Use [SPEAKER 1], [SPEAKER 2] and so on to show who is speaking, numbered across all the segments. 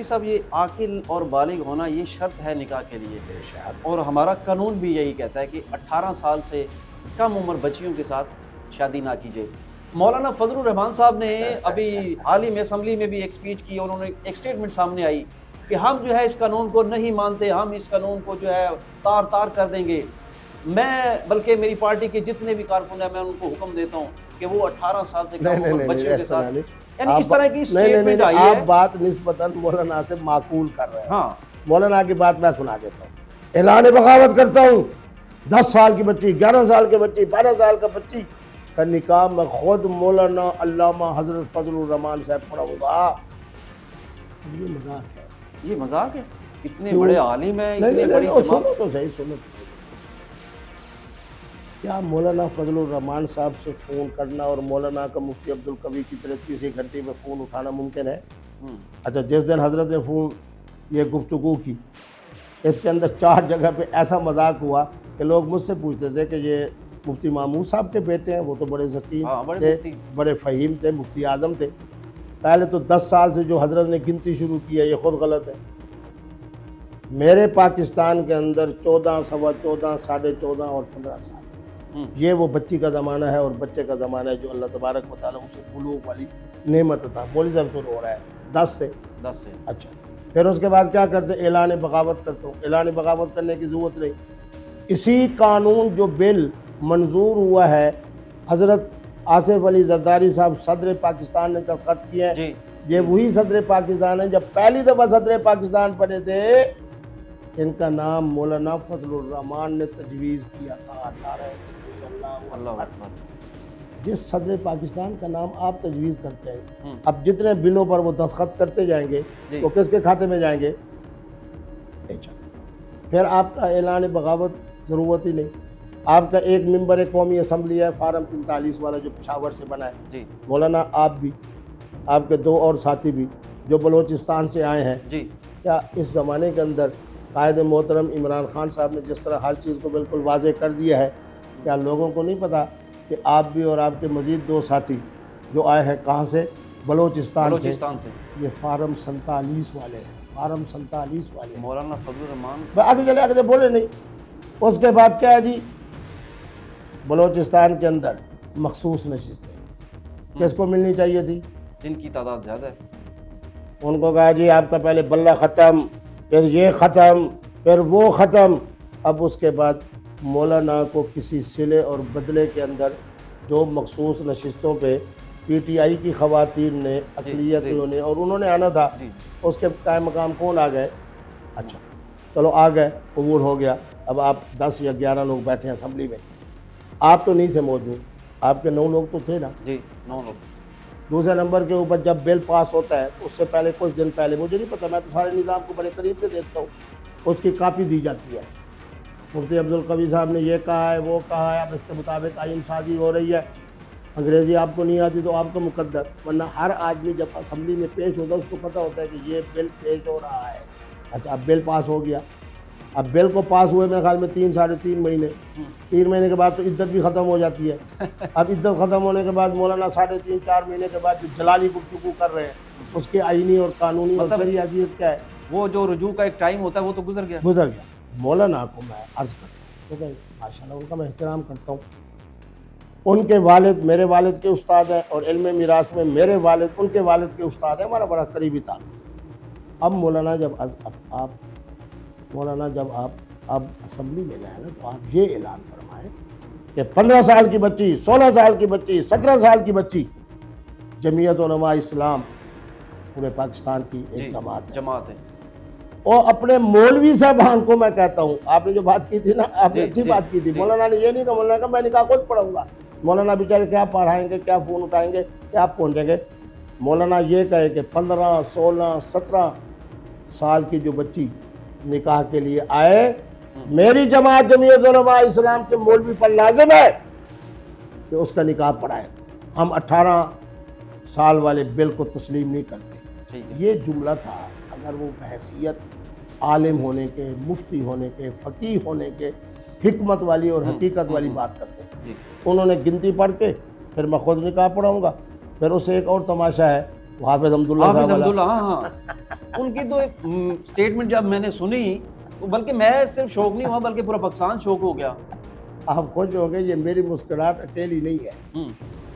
[SPEAKER 1] صاحب یہ عاقل اور بالغ ہونا یہ شرط ہے نکاح کے لیے، اور ہمارا قانون بھی یہی کہتا ہے کہ 18 سال سے کم عمر بچیوں کے ساتھ شادی نہ کیجیے۔ مولانا فضل الرحمان صاحب نے ابھی عالم اسمبلی میں بھی ایک سپیچ کی، اور انہوں نے ایک سٹیٹمنٹ سامنے آئی کہ ہم جو ہے اس قانون کو نہیں مانتے، ہم اس قانون کو جو ہے تار تار کر دیں گے۔ میں بلکہ میری پارٹی کے جتنے بھی کارکن ہیں میں ان کو حکم دیتا ہوں کہ وہ 18 سال سے کم عمر بچیوں کے ساتھ، یعنی اس طرح کی سٹیٹمنٹ آئی ہے۔
[SPEAKER 2] آپ بات نسبتاً مولانا سے معقول کر رہے ہیں۔
[SPEAKER 1] ہاں
[SPEAKER 2] مولانا کی بات میں سنا دیتا ہوں۔ اعلان بغاوت کرتا ہوں، 10 سال کی بچی، 11 سال کی بچی، 12 سال کا بچی کا نکاح میں خود مولانا علامہ حضرت فضل الرحمان صاحب پڑھاؤں گا۔ یہ مذاق ہے،
[SPEAKER 1] یہ مذاق ہے؟ اتنے بڑے عالم ہیں، اتنے بڑی
[SPEAKER 2] نہیں،
[SPEAKER 1] جماعت۔
[SPEAKER 2] سنو تو صحیح۔ کیا مولانا فضل الرحمان صاحب سے فون کرنا اور مولانا کا مفتی عبدالقوی کی طرف کسی گھنٹے میں فون اٹھانا ممکن ہے؟ اچھا، جس دن حضرت نے فون یہ گفتگو کی، اس کے اندر 4 جگہ پہ ایسا مذاق ہوا کہ لوگ مجھ سے پوچھتے تھے کہ یہ مفتی محمود صاحب کے بیٹے ہیں، وہ تو بڑے ذکیر تھے، بڑے فہیم تھے، مفتی اعظم تھے۔ پہلے تو 10 سال سے جو حضرت نے گنتی شروع کی ہے یہ خود غلط ہے۔ میرے پاکستان کے اندر 14، 14.25، 14.5 اور 15 سال یہ وہ بچی کا زمانہ ہے اور بچے کا زمانہ ہے جو اللہ تبارک و تعالیٰ اسے بلوغ والی نعمت تھا۔ مولوی صاحب شروع ہو رہا ہے 10 سے۔ اچھا، پھر اس کے بعد کیا کرتے؟ اعلان بغاوت کرتا ہوں۔ اعلان بغاوت کرنے کی ضرورت نہیں۔ اسی قانون جو بل منظور ہوا ہے، حضرت آصف علی زرداری صاحب صدر پاکستان نے دستخط کیے ہیں، یہ وہی صدر پاکستان ہے جب پہلی دفعہ صدر پاکستان بنے تھے، ان کا نام مولانا فضل الرحمان نے تجویز کیا تھا۔ اللہ اکبر۔ جس صدر پاکستان کا نام آپ تجویز کرتے ہیں، اب جتنے بلوں پر وہ دستخط کرتے جائیں گے وہ کس کے کھاتے میں جائیں گے؟ پھر آپ کا اعلان بغاوت ضرورت ہی نہیں۔ آپ کا ایک ممبر قومی اسمبلی ہے فارم 45 والا جو پشاور سے بنا ہے، مولانا آپ بھی، آپ کے 2 اور ساتھی بھی جو بلوچستان سے آئے ہیں۔ کیا اس زمانے کے اندر قائد محترم عمران خان صاحب نے جس طرح ہر چیز کو بالکل واضح کر دیا ہے، کیا لوگوں کو نہیں پتا کہ آپ بھی اور آپ کے مزید 2 ساتھی جو آئے ہیں کہاں سے؟ بلوچستان سے۔ یہ فارم 47 والے ہیں، فارم 47 والے ہیں۔
[SPEAKER 1] مولانا فضل الرحمان
[SPEAKER 2] آگے چلے بولے نہیں۔ اس کے بعد کیا ہے جی؟ بلوچستان کے اندر مخصوص نشستیں کس کو ملنی چاہیے تھی؟
[SPEAKER 1] جن کی تعداد زیادہ ہے
[SPEAKER 2] ان کو کہا جی آپ کا پہلے بلہ ختم، پھر یہ ختم، پھر وہ ختم۔ اب اس کے بعد مولانا کو کسی صلے اور بدلے کے اندر جو مخصوص نشستوں پہ پی ٹی آئی کی خواتین نے، اقلیتوں نے، اور انہوں نے آنا تھا، اس کے قائم مقام کون آ گئے؟ اچھا چلو آ گئے، قبول ہو گیا۔ اب آپ 10 یا 11 لوگ بیٹھے ہیں اسمبلی میں، آپ تو نہیں تھے موجود، آپ کے 9 لوگ تو تھے نا؟
[SPEAKER 1] 9 لوگ۔
[SPEAKER 2] دوسرے نمبر کے اوپر جب بل پاس ہوتا ہے اس سے پہلے کچھ دن پہلے، مجھے نہیں پتہ، میں تو سارے نظام کو بڑے قریب سے دیکھتا ہوں، اس کی کاپی دی جاتی ہے۔ مفتی عبدالقوی صاحب نے یہ کہا ہے، وہ کہا ہے، اب اس کے مطابق آئین سازی ہو رہی ہے۔ انگریزی آپ کو نہیں آتی تو آپ کو مقدر، ورنہ ہر آدمی جب اسمبلی میں پیش ہوتا ہے اس کو پتہ ہوتا ہے کہ یہ بل پیش ہو رہا ہے۔ اچھا، اب بل پاس ہو گیا۔ اب بل کو پاس ہوئے میرے خیال میں 3 ساڑھے 3 مہینے، 3 مہینے کے بعد تو عدت بھی ختم ہو جاتی ہے۔ اب عدت ختم ہونے کے بعد مولانا 3.5 4 مہینے کے بعد جو جلالی گفتگو کر رہے ہیں، اس کے آئینی اور قانونی اور شرعی حیثیت کیا ہے؟ وہ
[SPEAKER 1] جو رجوع کا ایک ٹائم ہوتا ہے وہ تو گزر گیا۔
[SPEAKER 2] مولانا کو میں عرض کرتا ہوں کہ ماشاء اللہ ان کا میں احترام کرتا ہوں۔ ان کے والد میرے والد کے استاد ہیں، اور علم میراث میں میرے والد ان کے والد کے استاد ہیں، ہمارا بڑا قریبی تعلق۔ اب مولانا جب آپ اب اسمبلی میں گئے نا تو آپ یہ اعلان فرمائیں کہ 15 سال کی بچی، 16 سال کی بچی، 17 سال کی بچی، جمعیت علماء اسلام پورے پاکستان کی ایک جماعت ہے، اور اپنے مولوی صاحبان کو میں کہتا ہوں، آپ نے جو بات کی تھی نا، آپ نے اچھی بات کی تھی، مولانا نے یہ نہیں کہا، مولانا نے کہا میں نکاح خود پڑھوں گا۔ مولانا بیچارے کیا پڑھائیں گے، کیا فون اٹھائیں گے، کیا پہنچیں گے؟ مولانا یہ کہے کہ 15 16 17 سال کی جو بچی نکاح کے لیے آئے، میری جماعت جمعیت علماء اسلام کے مولوی پر لازم ہے کہ اس کا نکاح پڑھائے۔ ہم 18 سال والے بل کو تسلیم نہیں کرتے۔ یہ جملہ تھا۔ اگر وہ بحیثیت عالم ہونے کے، مفتی ہونے کے، فقیہ ہونے کے، حکمت والی اور حقیقت والی بات کرتے ہیں، انہوں نے گنتی پڑھ کے پھر میں خود نکاح پڑھاؤں گا۔ پھر اسے ایک اور تماشا ہے وہ حافظ حمداللہ
[SPEAKER 1] حافظ
[SPEAKER 2] صاحب والا۔
[SPEAKER 1] حمداللہ، ہاں ہاں، ان کی تو اسٹیٹمنٹ جب میں نے سنی تو بلکہ میں صرف شوق نہیں ہوا بلکہ پورا پاکستان شوق ہو گیا۔
[SPEAKER 2] آپ خوش ہو گئے، یہ میری مسکراہٹ اکیلی نہیں ہے،
[SPEAKER 1] ہوں،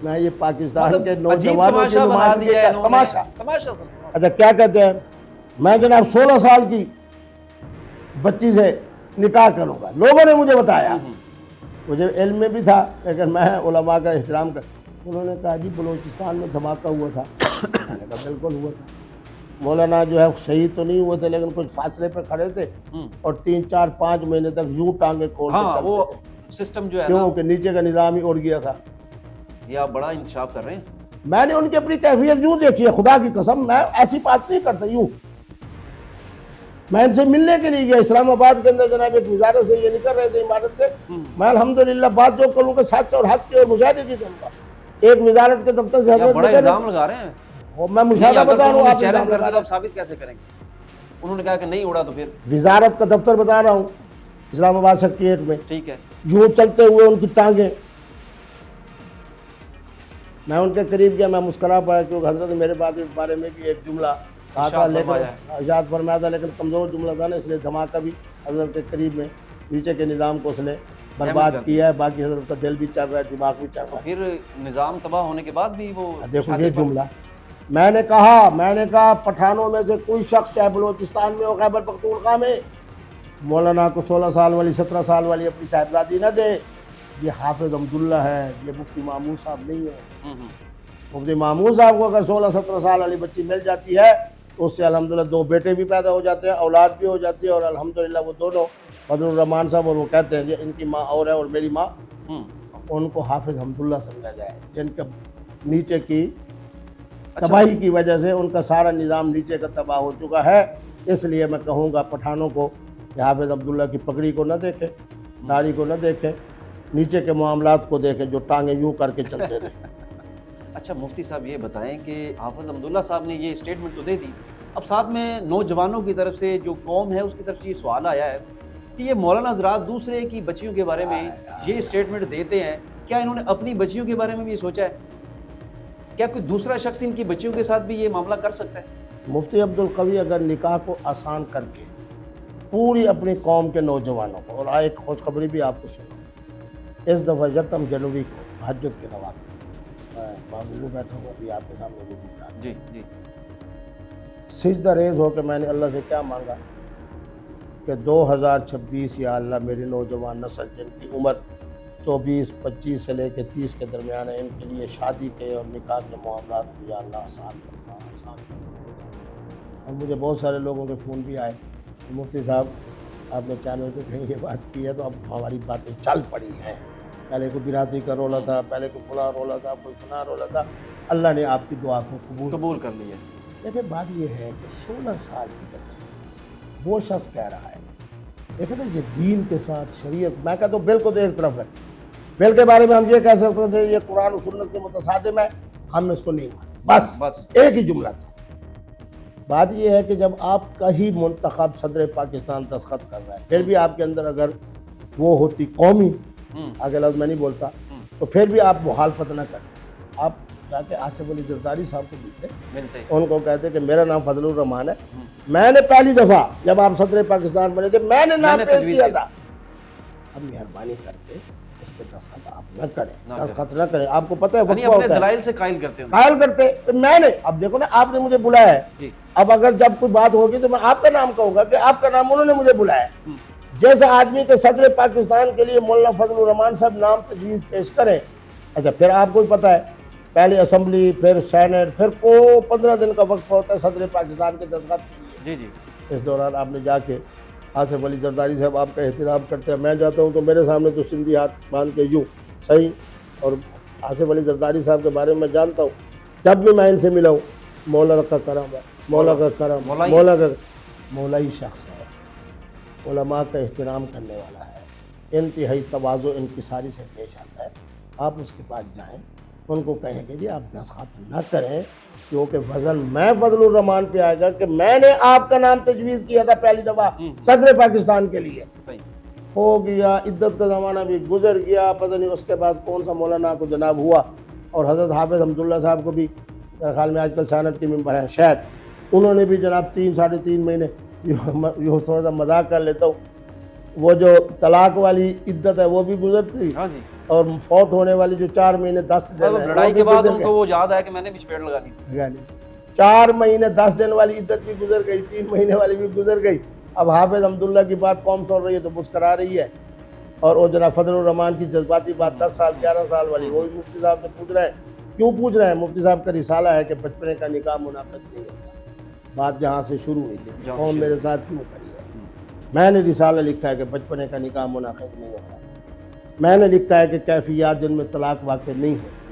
[SPEAKER 2] میں یہ پاکستان کے
[SPEAKER 1] عجیب
[SPEAKER 2] نوجوانوں کی
[SPEAKER 1] تماشا بنا
[SPEAKER 2] نمائندگی
[SPEAKER 1] دیا ہے
[SPEAKER 2] کا
[SPEAKER 1] انہوں نے،
[SPEAKER 2] تماشا۔
[SPEAKER 1] تماشا سن۔
[SPEAKER 2] اچھا کیا کہتے ہیں، میں جناب 16 سال کی بچی سے نکاح کروں گا، لوگوں نے مجھے بتایا، مجھے علم میں بھی تھا لیکن میں علماء کا احترام کر، انہوں نے کہا جی بلوچستان میں دھماکہ ہوا تھا، میں نے کہا بالکل ہوا تھا، مولانا جو ہے شہید تو نہیں ہوئے تھے لیکن کچھ فاصلے پہ کھڑے تھے اور 3 4 5 مہینے تک یوں ٹانگیں کھول کے
[SPEAKER 1] ہاں
[SPEAKER 2] چلتے
[SPEAKER 1] وہ
[SPEAKER 2] تھے،
[SPEAKER 1] سسٹم جو ہے نا،
[SPEAKER 2] کیونکہ نیچے کا نظام ہی اڑ گیا تھا۔
[SPEAKER 1] یہ آپ بڑا انکشاف کر رہے ہیں۔
[SPEAKER 2] میں نے ان کی اپنی کیفیت یوں دیکھی ہے، خدا کی قسم میں ایسی بات نہیں کرتا، یوں میں ان سے ملنے کے لیے گیا اسلام آباد کے اندر، جناب ایک وزارت سے یہ نہیں کر رہے تھے عمارت سے، میں الحمدللہ بات جو کروں گا سچ اور حق کی اور مشاہدے کی کروں گا۔ ایک وزارت کے دفتر سے
[SPEAKER 1] آپ
[SPEAKER 2] حضرت
[SPEAKER 1] بڑا
[SPEAKER 2] نکل رہے
[SPEAKER 1] الزام لگا رہے ہیں۔
[SPEAKER 2] تھے، میں مشاہدہ بتا رہا ہوں، آپ
[SPEAKER 1] چیلنج
[SPEAKER 2] الزام
[SPEAKER 1] کر
[SPEAKER 2] لگا
[SPEAKER 1] دیں تو
[SPEAKER 2] رہے
[SPEAKER 1] آپ ثابت کیسے کریں گے؟ انہوں نے کہا کہ نہیں اڑا تو پھر
[SPEAKER 2] ہیں۔ وزارت کا دفتر بتا رہا ہوں اسلام آباد سیکریٹریٹ میں،
[SPEAKER 1] ٹھیک ہے۔
[SPEAKER 2] یوں چلتے ہوئے ان کی ٹانگیں، میں ان کے قریب گیا، میں مسکرا پڑا کیونکہ حضرت میرے بارے میں بھی ایک جملہ کہا تھا، لیکن ارشاد فرمایا تھا لیکن کمزور جملہ تھا نا، اس لیے دھماکہ بھی حضرت کے قریب میں نیچے کے نظام کو اس نے برباد کیا ہے، باقی حضرت کا دل بھی چل رہا ہے، دماغ بھی چل رہا ہے۔
[SPEAKER 1] پھر نظام تباہ ہونے کے بعد بھی وہ
[SPEAKER 2] دیکھو یہ جملہ میں نے کہا پٹھانوں میں سے کوئی شخص چاہے بلوچستان میں ہو، خیبر پختونخوا میں، مولانا کو 16 سال والی 17 سال والی اپنی صاحبزادی نہ دے۔ یہ حافظ حمداللہ ہے، یہ مفتی مامون صاحب نہیں ہے۔ مفتی مامون صاحب کو اگر 16 17 سال والی بچی مل جاتی ہے تو اس سے الحمدللہ 2 بیٹے بھی پیدا ہو جاتے ہیں، اولاد بھی ہو جاتی ہے، اور الحمدللہ وہ دونوں فضل الرحمان صاحب، اور وہ کہتے ہیں کہ ان کی ماں اور ہے اور میری ماں، ان کو حافظ حمداللہ سمجھا جائے، جن کا نیچے کی تباہی کی وجہ سے ان کا سارا نظام نیچے کا تباہ ہو چکا ہے۔ اس لیے میں کہوں گا پٹھانوں کو کہ حافظ عبداللہ کی پگڑی کو نہ دیکھیں، داڑھی کو نہ دیکھیں، نیچے کے معاملات کو دیکھیں جو ٹانگیں یوں کر کے چلتے تھے۔
[SPEAKER 1] اچھا مفتی صاحب یہ بتائیں کہ حافظ حمداللہ صاحب نے یہ اسٹیٹمنٹ تو دے دی، اب ساتھ میں نوجوانوں کی طرف سے جو قوم ہے اس کی طرف سے یہ سوال آیا ہے کہ یہ مولانا حضرات دوسرے کی بچیوں کے بارے میں یہ اسٹیٹمنٹ دیتے ہیں، کیا انہوں نے اپنی بچیوں کے بارے میں بھی یہ سوچا ہے؟ کیا کوئی دوسرا شخص ان کی بچیوں کے ساتھ بھی یہ معاملہ کر سکتا ہے؟
[SPEAKER 2] مفتی عبدالقوی اگر نکاح کو آسان کر کے پوری اپنی قوم کے نوجوانوں کو، اور ایک خوشخبری بھی آپ کو سنوں، اس دفعہ یکم جنوری کو تہجد کے نوافل، میں باوضو بیٹھا ہوں ابھی آپ کے سامنے وضو کرا رہا ہوں،
[SPEAKER 1] جی
[SPEAKER 2] سجدہ ریز ہو کے میں نے اللہ سے کیا مانگا کہ 2026 یا اللہ میری نوجوان نسل جن کی عمر 24 25 سے لے کے 30 کے درمیان ہے، ان کے لیے شادی کے اور نکاح کے معاملات کو یا اللہ آسان کرنا، آسان کرنا۔ اور مجھے بہت سارے لوگوں کے فون بھی آئے کہ مفتی صاحب آپ نے چینل پہ کہیں یہ بات کی ہے تو اب ہماری باتیں چل پڑی ہیں، پہلے کوئی برادری کا رولا تھا، پہلے کوئی فلاں رولا تھا، کوئی فلاں رولا تھا، اللہ نے آپ کی دعا کو قبول
[SPEAKER 1] کر لیا۔
[SPEAKER 2] لیکن بات یہ ہے کہ 16 سال کی بچی، وہ شخص کہہ رہا ہے، لیکن یہ دین کے ساتھ شریعت، میں کہتا ہوں بل کو تو ایک طرف رکھیں، بل کے بارے میں ہم یہ کہہ سکتے تھے یہ قرآن و سنت کے متصادم ہے، ہم اس کو نہیں مانتے، بس ایک ہی جملہ تھا۔ بات یہ ہے کہ جب آپ کا ہی منتخب صدر پاکستان دستخط کر رہا ہے، پھر بھی آپ کے اندر اگر وہ ہوتی قومی، آگے لفظ میں نہیں بولتا، تو پھر بھی آپ مخالفت نہ کرتے، آپ جا کے آصف علی زرداری صاحب کو ملتے، ان کو کہتے کہ میرا نام فضل الرحمان ہے، میں نے پہلی دفعہ جب آپ صدر پاکستان بنے تھے میں نے نام پیش کیا تھا، اب مہربانی کر کے اس پہ دستخط آپ نہ کریں، دستخط نہ کریں، آپ کو پتہ ہے وقفہ ہوتا ہے،
[SPEAKER 1] اپنے دلائل سے قائل کرتے ہیں،
[SPEAKER 2] قائل کرتے، میں نے، اب دیکھو نا آپ نے مجھے بلایا ہے، اب اگر جب کوئی بات ہوگی تو میں آپ کا نام کہوں گا کہ آپ کا نام انہوں نے مجھے بلایا ہے، جیسے آدمی کے صدر پاکستان کے لیے مولانا فضل الرحمان صاحب نام تجویز پیش کریں، اچھا پھر آپ کو پتہ ہے پہلے اسمبلی، پھر سینٹ، پھر کو 15 دن کا وقفہ ہوتا ہے صدر پاکستان کے دستخط کے لیے، اس دوران آپ نے جا کے آصف علی زرداری صاحب آپ کا احترام کرتے ہیں، میں جاتا ہوں تو میرے سامنے تو سندھی ہاتھ باندھ کے یوں صحیح، اور آصف علی زرداری صاحب کے بارے میں جانتا ہوں، جب بھی میں ان سے ملا ہوں مولا کا کرم ہے، مولا کا کرم، مولا کا مولائی شخص ہے، علماء کا احترام کرنے والا ہے، انتہائی تواضع انکساری سے پیش آتا ہے، آپ اس کے پاس جائیں، ان کو کہیں کہ جی آپ دستخط نہ کریں کیونکہ وزن میں فضل الرحمان پہ آئے گا کہ میں نے آپ کا نام تجویز کیا تھا پہلی دفعہ صدر پاکستان کے لیے، ہو گیا، عدت کا زمانہ بھی گزر گیا، پتہ نہیں اس کے بعد کون سا مولانا کو جناب ہوا، اور حضرت حافظ حمداللہ صاحب کو بھی میرے خیال میں آج کل سانت کے ممبر ہیں شاید، انہوں نے بھی جناب 3 ساڑھے 3 مہینے، یہ تھوڑا سا مذاق کر لیتا ہوں، وہ جو طلاق والی عدت ہے وہ بھی گزرتی،
[SPEAKER 1] ہاں جی،
[SPEAKER 2] اور فوت ہونے والی جو 4 مہینے 10 دن ہے
[SPEAKER 1] لڑائی کے بعد ان کو وہ یاد ہے کہ میں نے بھی چپیڑ لگا لی تھی.
[SPEAKER 2] 4 مہینے 10 دن والی عدت بھی گزر گئی، 3 مہینے والی بھی گزر گئی. اب حافظ حمداللہ کی بات قوم سن رہی ہے تو مسکرا رہی ہے، اور وہ جناب فضل الرحمان کی جذباتی بات 10 سال 11 سال والی وہ بھی مفتی صاحب سے پوچھ رہے ہیں. کیوں پوچھ رہے ہیں؟ مفتی صاحب کا رسالہ ہے کہ بچپنے کا نکاح منعقد نہیں ہوتا. بات جہاں سے شروع ہوئی تھی، قوم میرے ساتھ کیوں کری ہے؟ میں نے رسالہ لکھا ہے کہ بچپنے کا نکاح منعقد نہیں ہوتا. میں نے لکھا ہے کہ کیفیات جن میں طلاق واقع نہیں ہوتی.